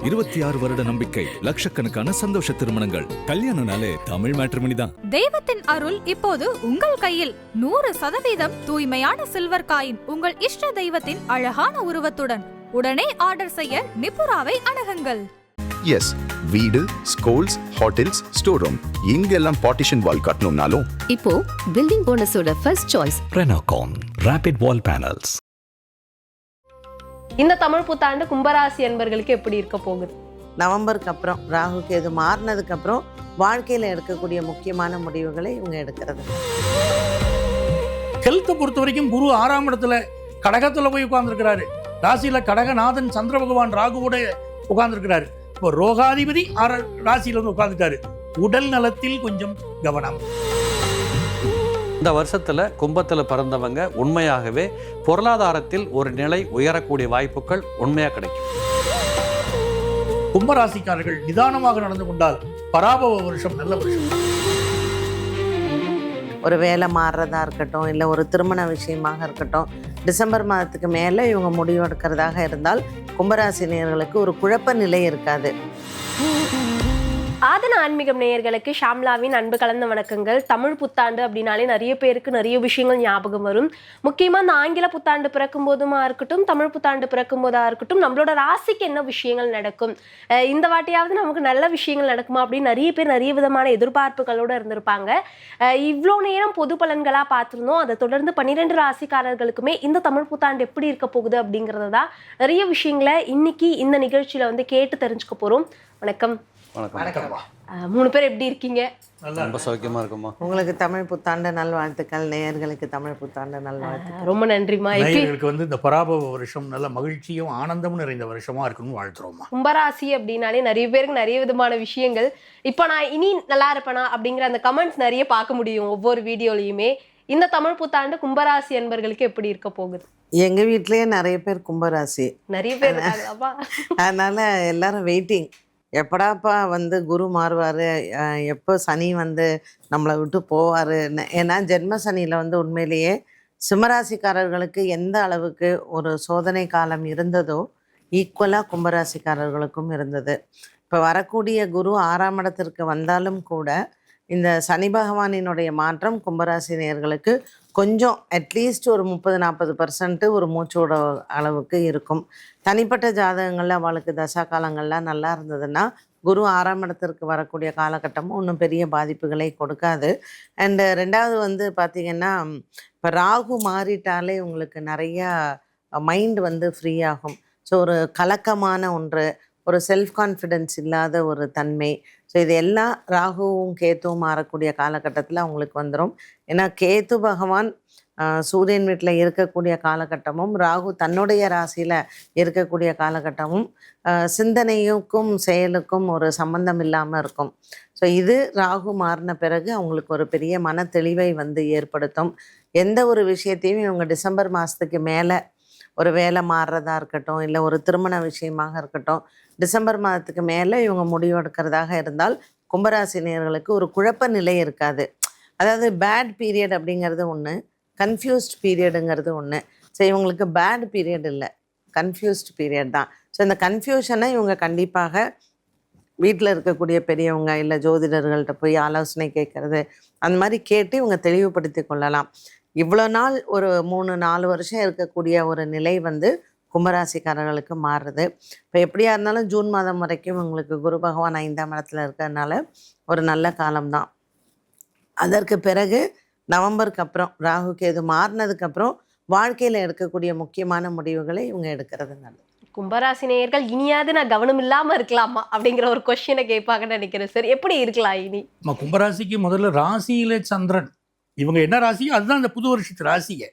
26 வருட நம்பிக்கை, லட்சக்கணக்கான சந்தோஷ திருமணங்கள். கல்யாணம்னாலே தமிழ் மேட்ரிமோனி தான். தெய்வத்தின் அருள் இப்போது உங்கள் கையில். 100% தூய்மையான சில்வர் காயின் உங்கள் இஷ்ட தெய்வத்தின் அழகான உருவத்துடன். உடனே ஆர்டர் செய்ய நிபுராவை அணுகுங்கள். எஸ், வீடு, ஸ்கூல்ஸ், ஹோட்டல்ஸ், ஸ்டோர் ரூம் எங்கெல்லாம் பார்ட்டிஷன் வால் கட்டணும்னாலும் இப்போ பில்டிங் போனஸோட first choice Renocon rapid wall panels. இந்த தமிழ் புத்தாண்டு கும்பராசி அன்பர்களுக்கு எப்படி இருக்க போகுது? நவம்பருக்கு அப்புறம் ராகு கேது மாறினதுக்கு அப்புறம் வாழ்க்கையில எடுக்கக்கூடிய முக்கியமான முடிவுகளை இவங்க எடுக்கிறது. ஹெல்த்தை பொறுத்த வரைக்கும் குரு 6ஆம் இடத்துல கடகத்துல போய் உட்கார்ந்துருக்கிறாரு. ராசியில கடகநாதன் சந்திர பகவான் ராகுவோட உட்கார்ந்துருக்கிறாரு. இப்போ ரோகாதிபதி ராசியில வந்து உட்கார்ந்துட்டாரு. உடல் நலத்தில் கொஞ்சம் கவனம். இந்த வருஷத்துல கும்பத்துல பிறந்தவங்க உண்மையாகவே பொருளாதாரத்தில் ஒரு நிலை உயரக்கூடிய வாய்ப்புகள் உண்மையா கிடைக்கும். கும்பராசிக்காரர்கள் நிதானமாக நடந்து கொண்டால் பராபவ வருஷம் நல்ல வருஷம். ஒரு வேலை மாறுறதா இருக்கட்டும், இல்லை ஒரு திருமண விஷயமாக இருக்கட்டும், டிசம்பர் மாதத்துக்கு மேலே இவங்க முடிவு எடுக்கிறதாக இருந்தால் கும்பராசினியர்களுக்கு ஒரு குழப்ப நிலை இருக்காது. ஆதன ஆன்மீகம் நேயர்களுக்கு ஷாம்லாவின் அன்பு கலந்த வணக்கங்கள். தமிழ் புத்தாண்டு அப்படின்னாலே நிறைய பேருக்கு நிறைய விஷயங்கள் ஞாபகம் வரும். முக்கியமாக இந்த ஆங்கில புத்தாண்டு பிறக்கும் போதுமா இருக்கட்டும், தமிழ் புத்தாண்டு பிறக்கும் போதா இருக்கட்டும், நம்மளோட ராசிக்கு என்ன விஷயங்கள் நடக்கும், இந்த வாட்டியாவது நமக்கு நல்ல விஷயங்கள் நடக்குமா அப்படின்னு நிறைய பேர் நிறைய விதமான எதிர்பார்ப்புகளோடு இருந்திருப்பாங்க. இவ்வளோ நேரம் பொது பலன்களாக பார்த்துருந்தோம். அதை தொடர்ந்து 12 ராசிக்காரர்களுக்குமே இந்த தமிழ் புத்தாண்டு எப்படி இருக்க போகுது அப்படிங்கிறது தான் நிறைய விஷயங்களை இன்னைக்கு இந்த நிகழ்ச்சியில் வந்து கேட்டு தெரிஞ்சுக்க போகிறோம். வணக்கம். வணக்கம். 3 பேர் எப்படி இருக்கீங்க? ரொம்ப சௌக்கியமா இருக்குமா? உங்களுக்கு தமிழ் புத்தாண்டு நல்வாழ்த்துக்கள். நேயர்களுக்கு தமிழ் புத்தாண்டு நல்வாழ்த்துக்கள். ரொம்ப நன்றிமா. நேயர்களுக்கு வந்து இந்த பராபவ வருஷம் நல்ல மகிழ்ச்சியும் ஆனந்தமும் நிறைந்த வருஷமா இருக்கணும்னு வாழ்த்துறோமா. கும்பராசி அப்படின்னாலே நிறைய பேருக்கு நிறைய விதமான விஷயங்கள். இப்போ நான் இனி நல்லா இருப்பேனா அப்படிங்கிற அந்த கமெண்ட்ஸ் நிறைய பார்க்க முடியும் ஒவ்வொரு வீடியோலையுமே. இந்த தமிழ் புத்தாண்டு கும்பராசி அன்பர்களுக்கு எப்படி இருக்க போகுது? எங்க வீட்லயே நிறைய பேர் கும்பராசி, நிறைய பேர் அதனால எல்லாரும் வெயிட்டிங். எப்படாப்பா வந்து குரு மாறுவார், எப்போ சனி வந்து நம்மளை விட்டு போவார். ஏன்னா ஜென்ம சனியில் வந்து உண்மையிலேயே சிம்மராசிக்காரர்களுக்கு எந்த அளவுக்கு ஒரு சோதனை காலம் இருந்ததோ ஈக்குவலாக கும்பராசிக்காரர்களுக்கும் இருந்தது. இப்போ வரக்கூடிய குரு 6ஆம் இடத்திற்கு வந்தாலும் கூட இந்த சனி பகவானினுடைய மாற்றம் கும்பராசி நேயர்களுக்கு கொஞ்சம் அட்லீஸ்ட் ஒரு 30-40% ஒரு மூச்சோட அளவுக்கு இருக்கும். தனிப்பட்ட ஜாதகங்களில் அவளுக்கு தசா காலங்கள்லாம் நல்லா இருந்ததுன்னா குரு 6ஆம் இடத்திற்கு வரக்கூடிய காலகட்டமும் ஒன்றும் பெரிய பாதிப்புகளை கொடுக்காது. அண்டு 2வது வந்து பார்த்திங்கன்னா, இப்போ ராகு மாறிட்டாலே உங்களுக்கு நிறையா மைண்ட் வந்து ஃப்ரீ ஆகும். ஸோ ஒரு கலக்கமான ஒன்று, ஒரு செல்ஃப் கான்ஃபிடென்ஸ் இல்லாத ஒரு தன்மை, ஸோ இது எல்லாம் ராகுவும் கேத்துவும் மாறக்கூடிய காலகட்டத்தில் அவங்களுக்கு வந்துடும். ஏன்னா கேத்து பகவான் சூரியன் வீட்டில் இருக்கக்கூடிய காலகட்டமும் ராகு தன்னுடைய ராசியில் இருக்கக்கூடிய காலகட்டமும் சிந்தனையுக்கும் செயலுக்கும் ஒரு சம்பந்தம் இல்லாமல் இருக்கும். ஸோ இது ராகு மாறின பிறகு அவங்களுக்கு ஒரு பெரிய மன தெளிவை வந்து ஏற்படுத்தும். எந்த ஒரு விஷயத்தையும் இவங்க டிசம்பர் மாதத்துக்கு மேலே ஒரு வேலை மாறுறதா இருக்கட்டும், இல்லை ஒரு திருமண விஷயமாக இருக்கட்டும், டிசம்பர் மாதத்துக்கு மேலே இவங்க முடிவு எடுக்கிறதாக இருந்தால் கும்பராசினியர்களுக்கு ஒரு குழப்ப நிலை இருக்காது. அதாவது பேட் பீரியட் அப்படிங்கிறது ஒன்று, கன்ஃபியூஸ்ட் பீரியடுங்கிறது ஒன்று. ஸோ இவங்களுக்கு பேட் பீரியட் இல்லை, கன்ஃபியூஸ்ட் பீரியட் தான். ஸோ இந்த கன்ஃபியூஷனை இவங்க கண்டிப்பாக வீட்டில் இருக்கக்கூடிய பெரியவங்க இல்லை ஜோதிடர்கள்ட்ட போய் ஆலோசனை கேட்கறது, அந்த மாதிரி கேட்டு இவங்க தெளிவுபடுத்தி கொள்ளலாம். இவ்வளோ நாள் ஒரு 3-4 வருஷம் இருக்கக்கூடிய ஒரு நிலை வந்து கும்பராசிக்காரர்களுக்கு மாறுறது. இப்போ எப்படியா இருந்தாலும் ஜூன் மாதம் வரைக்கும் உங்களுக்கு குரு பகவான் 5ஆம் இடத்துல இருக்கிறதுனால ஒரு நல்ல காலம்தான். அதற்கு பிறகு நவம்பருக்கு அப்புறம் ராகு கேது மாறினதுக்கப்புறம் வாழ்க்கையில் எடுக்கக்கூடிய முக்கியமான முடிவுகளை இவங்க எடுக்கிறது நல்லது. கும்பராசி நேயர்கள் இனியாவது நான் கவனம் இல்லாமல் இருக்கலாமா அப்படிங்கிற ஒரு கொஸ்டினை கேட்பாங்கன்னு நினைக்கிறேன் சார். எப்படி இருக்கலாம் இனி? கும்பராசிக்கு முதல்ல ராசியில சந்திரன், இவங்க என்ன ராசியோ அதுதான் இந்த புது வருஷத்து ராசியை.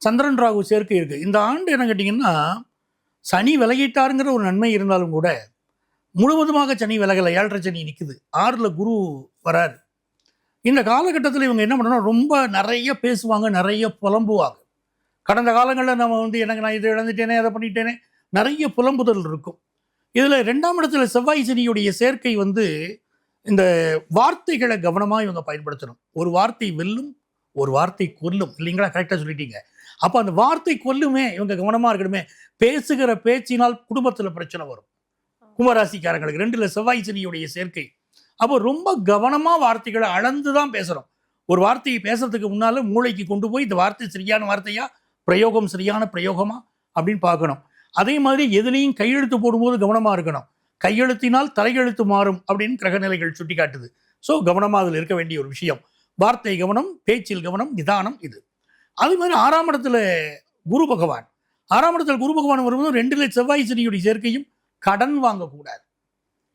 சந்திரன் ராகு சேர்க்கை இருக்குது. இந்த ஆண்டு என்ன கேட்டிங்கன்னா, சனி விலகிட்டாருங்கிற ஒரு நன்மை இருந்தாலும் கூட முழுவதுமாக சனி விலகலை. 7.5 சனி நிற்குது, 6ல் குரு வராரு. இந்த காலகட்டத்தில் இவங்க என்ன பண்ணணும், ரொம்ப நிறைய பேசுவாங்க, நிறைய புலம்புவாங்க. கடந்த காலங்களில் நம்ம வந்து எனக்கு நான் இதை இழந்துட்டேனே, அதை பண்ணிட்டேனே, நிறைய புலம்புதல் இருக்கும். இதில் 2ஆம் இடத்துல செவ்வாய் சனியுடைய சேர்க்கை வந்து இந்த வார்த்தைகளை கவனமாக இவங்க பயன்படுத்தணும். ஒரு வார்த்தை வெல்லும், ஒரு வார்த்தை கொல்லும், இல்லைங்களா? கரெக்டாக சொல்லிட்டீங்க. அப்போ அந்த வார்த்தை கொல்லுமே, இவங்க கவனமாக இருக்கணுமே. பேசுகிற பேச்சினால் குடும்பத்தில் பிரச்சனை வரும். கும்பராசிக்காரங்களுக்கு 2ல் செவ்வாய் சனியுடைய சேர்க்கை. அப்போ ரொம்ப கவனமாக வார்த்தைகளை அளந்து தான் பேசுகிறோம். ஒரு வார்த்தையை பேசுறதுக்கு முன்னால் மூளைக்கு கொண்டு போய் இந்த வார்த்தை சரியான வார்த்தையா, பிரயோகம் சரியான பிரயோகமா அப்படின்னு பார்க்கணும். அதே மாதிரி எதுலேயும் கையெழுத்து போடும்போது கவனமாக இருக்கணும். கையெழுத்தினால் தலையெழுத்து மாறும் அப்படின்னு கிரகநிலைகள் சுட்டி காட்டுது. ஸோ கவனமாக அதில் இருக்க வேண்டிய ஒரு விஷயம். வார்த்தை கவனம், பேச்சில் கவனம், நிதானம். இது அதே மாதிரி 6ஆம் இடத்துல குரு பகவான். 6ஆம் இடத்துல குரு பகவான் வரும்போது 2ல் செவ்வாய் சனியுடைய சேர்க்கையும். கடன் வாங்கக்கூடாது.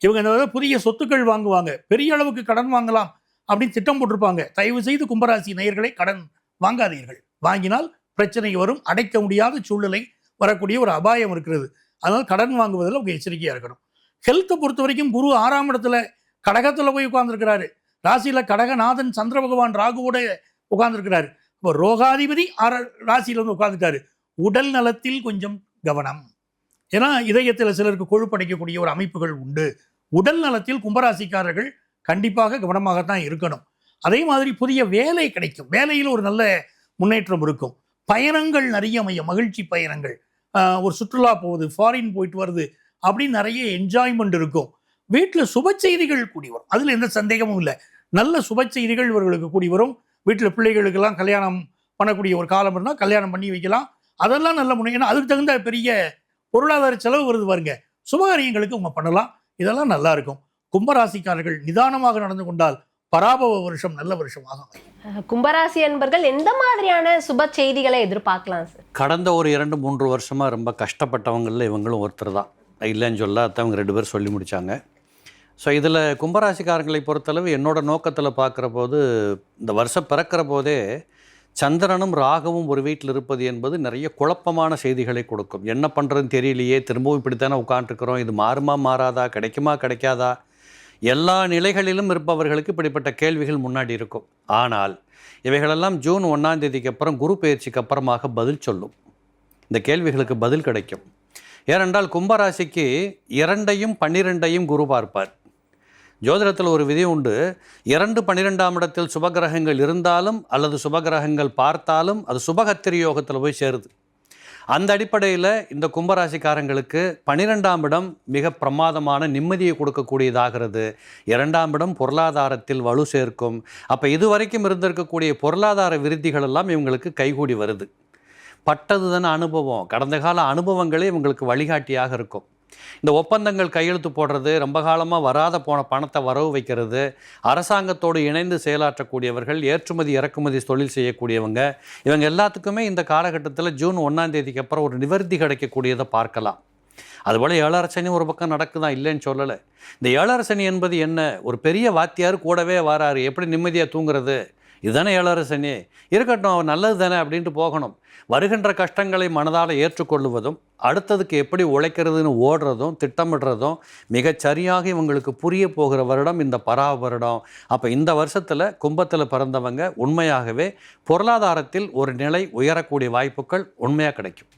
இவங்க இந்த புதிய சொத்துக்கள் வாங்குவாங்க, பெரிய அளவுக்கு கடன் வாங்கலாம் அப்படின்னு திட்டம் போட்டிருப்பாங்க. தயவு செய்து கும்பராசி நேயர்களை கடன் வாங்காதீர்கள். வாங்கினால் பிரச்சனை வரும், அடைக்க முடியாத சூழ்நிலை வரக்கூடிய ஒரு அபாயம் இருக்கிறது. அதனால் கடன் வாங்குவதில் உங்க எச்சரிக்கையாக இருக்கணும். ஹெல்த்தை பொறுத்த வரைக்கும் குரு 6ஆம் இடத்துல கடகத்தில் போய் உட்கார்ந்துருக்கிறாரு. ராசியில் கடகநாதன் சந்திர பகவான் ராகுவோட உட்கார்ந்துருக்கிறாரு. இப்போ ரோகாதிபதி ராசியில் வந்து உட்கார்ந்துட்டாரு. உடல் நலத்தில் கொஞ்சம் கவனம். ஏன்னா இதயத்தில் சிலருக்கு கொழுப்படைக்கக்கூடிய ஒரு அமைப்புகள் உண்டு. உடல் நலத்தில் கும்பராசிக்காரர்கள் கண்டிப்பாக கவனமாகத்தான் இருக்கணும். அதே மாதிரி புதிய வேலை கிடைக்கும், வேலையில் ஒரு நல்ல முன்னேற்றம் இருக்கும். பயணங்கள் நிறைய அமையும், மகிழ்ச்சி பயணங்கள். ஒரு சுற்றுலா போகுது, ஃபாரின் போயிட்டு வருது அப்படின்னு நிறைய என்ஜாய்மெண்ட் இருக்கும். வீட்டில் சுப செய்திகள் கூடி வரும், அதில் எந்த சந்தேகமும் இல்லை. நல்ல சுப செய்திகள் இவர்களுக்கு கூடி வரும். வீட்டில் பிள்ளைகளுக்கெல்லாம் கல்யாணம் பண்ணக்கூடிய ஒரு காலம் இருந்தால் கல்யாணம் பண்ணி வைக்கலாம். அதெல்லாம் நல்ல முன்னேற்றம். அதுக்கு தகுந்த பெரிய பொருளாதார செலவு வருது பாருங்க, சுபகாரியங்களுக்கு அவங்க பண்ணலாம். இதெல்லாம் நல்லா இருக்கும். கும்பராசிக்காரர்கள் நிதானமாக நடந்து கொண்டால் பராபவ வருஷம் நல்ல வருஷமாக அமையும். கும்பராசி அன்பர்கள் எந்த மாதிரியான சுப செய்திகளை எதிர்பார்க்கலாம் சார்? கடந்த ஒரு 2-3 வருஷமாக ரொம்ப கஷ்டப்பட்டவங்களில் இவங்களும் ஒருத்தர் தான், இல்லைன்னு சொல்ல அவங்க 2 பேர் சொல்லி முடித்தாங்க. ஸோ இதில் கும்பராசிக்காரர்களை பொறுத்தளவு என்னோட நோக்கத்தில் பார்க்குற போது, இந்த வருஷம் பிறக்கிற போதே சந்திரனும் ராகவும் ஒரு வீட்டில் இருப்பது என்பது நிறைய குழப்பமான செய்திகளை கொடுக்கும். என்ன பண்ணுறதுன்னு தெரியலையே, திரும்பவும் இப்படித்தானே உட்காந்துருக்கிறோம், இது மாறுமா மாறாதா, கிடைக்குமா கிடைக்காதா, எல்லா நிலைகளிலும் இருப்பவர்களுக்கு இப்படிப்பட்ட கேள்விகள் முன்னாடி இருக்கும். ஆனால் இவைகளெல்லாம் ஜூன் 1ஆம் தேதிக்கு அப்புறம் குரு பயிற்சிக்கு அப்புறமாக பதில் சொல்லும். இந்த கேள்விகளுக்கு பதில் கிடைக்கும். ஏனென்றால் கும்பராசிக்கு 2ஐயும் 12ஐயும் குரு பார்ப்பார். ஜோதிடத்தில் ஒரு விதி உண்டு, 2-12ஆம் இடத்தில் சுபகிரகங்கள் இருந்தாலும் அல்லது சுபகிரகங்கள் பார்த்தாலும் அது சுபகத்திரி யோகத்தில் போய் சேருது. அந்த அடிப்படையில் இந்த கும்பராசிக்காரங்களுக்கு 12ஆம் இடம் மிக பிரமாதமான நிம்மதியை கொடுக்கக்கூடியதாகிறது. 2ஆம் இடம் பொருளாதாரத்தில் வலு சேர்க்கும். அப்போ இதுவரைக்கும் இருந்திருக்கக்கூடிய பொருளாதார விருத்திகள் எல்லாம் இவங்களுக்கு கைகூடி வருது. பட்டது தானே அனுபவம், கடந்த கால அனுபவங்களே இவங்களுக்கு வழிகாட்டியாக இருக்கும். இந்த ஒப்பந்தங்கள் கையெழுத்து போடுறது, ரொம்ப காலமாக வராத போன பணத்தை வரவு வைக்கிறது, அரசாங்கத்தோடு இணைந்து செயலாற்றக்கூடியவர்கள், ஏற்றுமதி இறக்குமதி தொழில் செய்யக்கூடியவங்க, இவங்க எல்லாத்துக்குமே இந்த காலகட்டத்தில் ஜூன் 1ஆம் தேதிக்கு அப்புறம் ஒரு நிவர்த்தி கிடைக்கக்கூடியதை பார்க்கலாம். அதுபோல் 7ஆம் சனி ஒரு பக்கம் நடக்குதான், இல்லைன்னு சொல்லலை. இந்த 7ஆம் சனி என்பது என்ன, ஒரு பெரிய வாத்தியார் கூடவே வராரு, எப்படி நிம்மதியாக தூங்குறது, இதுதானே 7ஆம் சனி, இருக்கட்டும் அவர் நல்லது தானே அப்படின்ட்டு போகணும். வருகின்ற கஷ்டங்களை மனதால் ஏற்றுக்கொள்வதும் அடுத்ததுக்கு எப்படி உழைக்கிறதுன்னு ஓடுறதும் திட்டமிடுறதும் மிகச்சரியாக இவங்களுக்கு புரிய போகிற வருடம் இந்த பராப வருடம். அப்போ இந்த வருஷத்தில் கும்பத்தில் பிறந்தவங்க உண்மையாகவே பொருளாதாரத்தில் ஒரு நிலை உயரக்கூடிய வாய்ப்புகள் உண்மையாக கிடைக்கும்.